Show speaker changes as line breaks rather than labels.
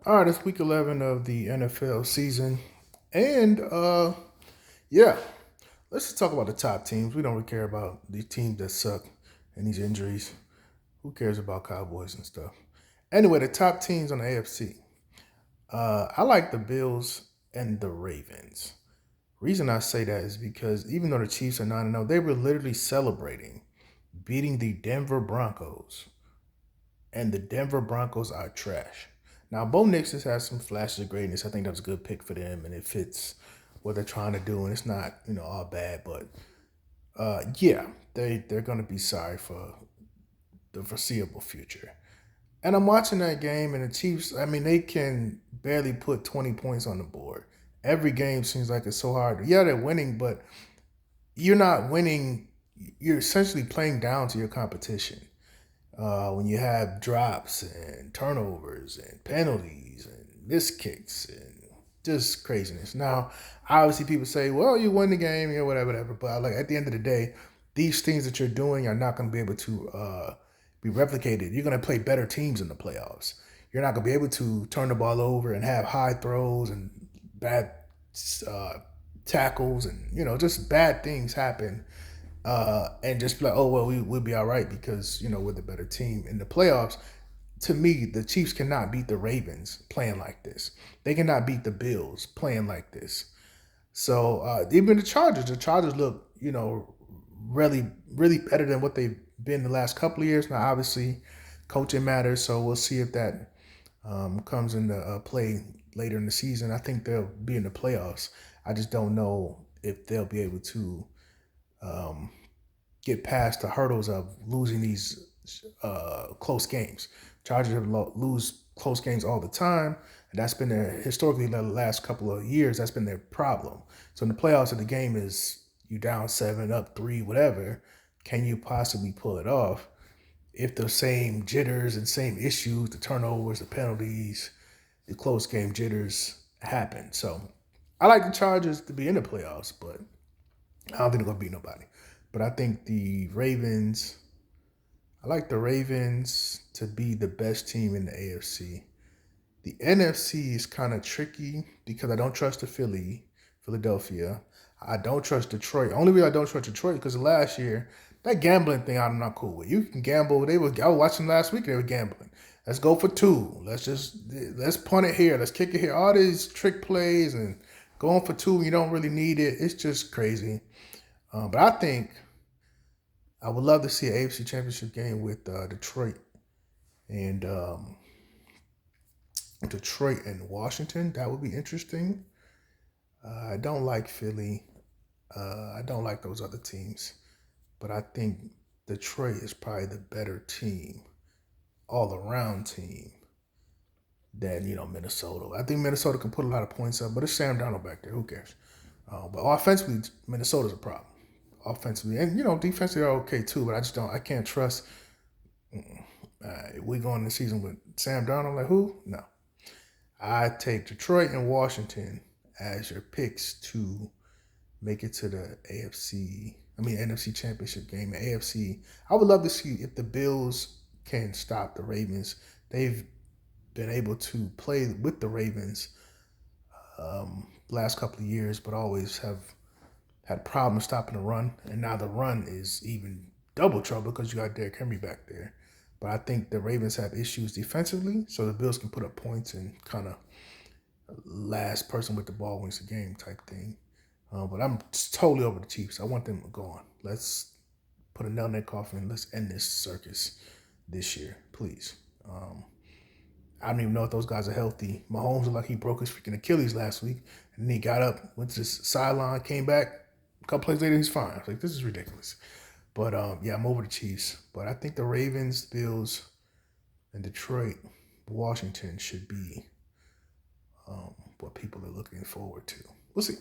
All right, it's week 11 of the NFL season. And yeah, let's just talk about the top teams. We don't really care about these teams that suck and these injuries. Who cares about Cowboys and stuff? Anyway, the top teams on the AFC. I like the Bills and the Ravens. Reason I say that is because even though the Chiefs are 9-0, they were literally celebrating beating the Denver Broncos, and the Denver Broncos are trash. Now, Bo Nix has had some flashes of greatness. I think that was a good pick for them, and it fits what they're trying to do. And it's not, all bad, but yeah, they're gonna be sorry for the foreseeable future. And I'm watching that game, and the Chiefs. I mean, they can barely put 20 points on the board. Every game seems like it's so hard. Yeah, they're winning, but you're not winning. You're essentially playing down to your competition. When you have drops and turnovers and penalties and missed kicks and just craziness. Now, obviously, people say, "Well, you won the game, whatever, whatever." But like at the end of the day, these things that you're doing are not going to be able to be replicated. You're going to play better teams in the playoffs. You're not going to be able to turn the ball over and have high throws and bad uh, tackles and just bad things happen and just be like, oh well, we'll be all right because we're the better team in the playoffs. To me, the Chiefs cannot beat the Ravens playing like this. They cannot beat the Bills playing like this. So even the Chargers look really really better than what they've been the last couple of years. Now, obviously, coaching matters, so we'll see if that comes into play later in the season. I think they'll be in the playoffs. I just don't know if they'll be able to um, get past the hurdles of losing these close games. Chargers have lose close games all the time, and that's been their historically the last couple of years. That's been their problem. So in the playoffs, if the game is you down seven, up three, whatever, can you possibly pull it off? If the same jitters and same issues, the turnovers, the penalties, the close game jitters happen. So I like the Chargers to be in the playoffs, but I don't think they're gonna beat nobody. But I think the Ravens. I like the Ravens to be the best team in the AFC. The NFC is kind of tricky because I don't trust Philadelphia. I don't trust Detroit. Only reason I don't trust Detroit because last year that gambling thing I'm not cool with. You can gamble. I was watching last week. They were gambling. Let's go for two. Let's punt it here. Let's kick it here. All these trick plays and going for two. You don't really need it. It's just crazy. But I think I would love to see an AFC Championship game with and Detroit and Washington. That would be interesting. I don't like Philly. I don't like those other teams, but I think Detroit is probably the better team, all around team than Minnesota. I think Minnesota can put a lot of points up, but it's Sam Darnold back there. Who cares? But offensively, Minnesota's a problem. Offensively, and defensively are okay too, but I just don't. I can't trust. We go in the season with Sam Darnold. Like who? No. I take Detroit and Washington as your picks to make it to the NFC Championship game. And AFC, I would love to see if the Bills can stop the Ravens. They've been able to play with the Ravens last couple of years, but always have had problems stopping the run. And now the run is even double trouble because you got Derrick Henry back there. But I think the Ravens have issues defensively, so the Bills can put up points and kind of last person with the ball wins the game type thing. But I'm totally over the Chiefs. I want them gone. Let's put a nail in that coffin. Let's end this circus this year, please. I don't even know if those guys are healthy. Mahomes looked like he broke his freaking Achilles last week, and then he got up, went to the sideline, came back. A couple plays later, he's fine. I was like, this is ridiculous. But yeah, I'm over the Chiefs. But I think the Ravens, Bills, and Detroit, Washington should be what people are looking forward to. We'll see.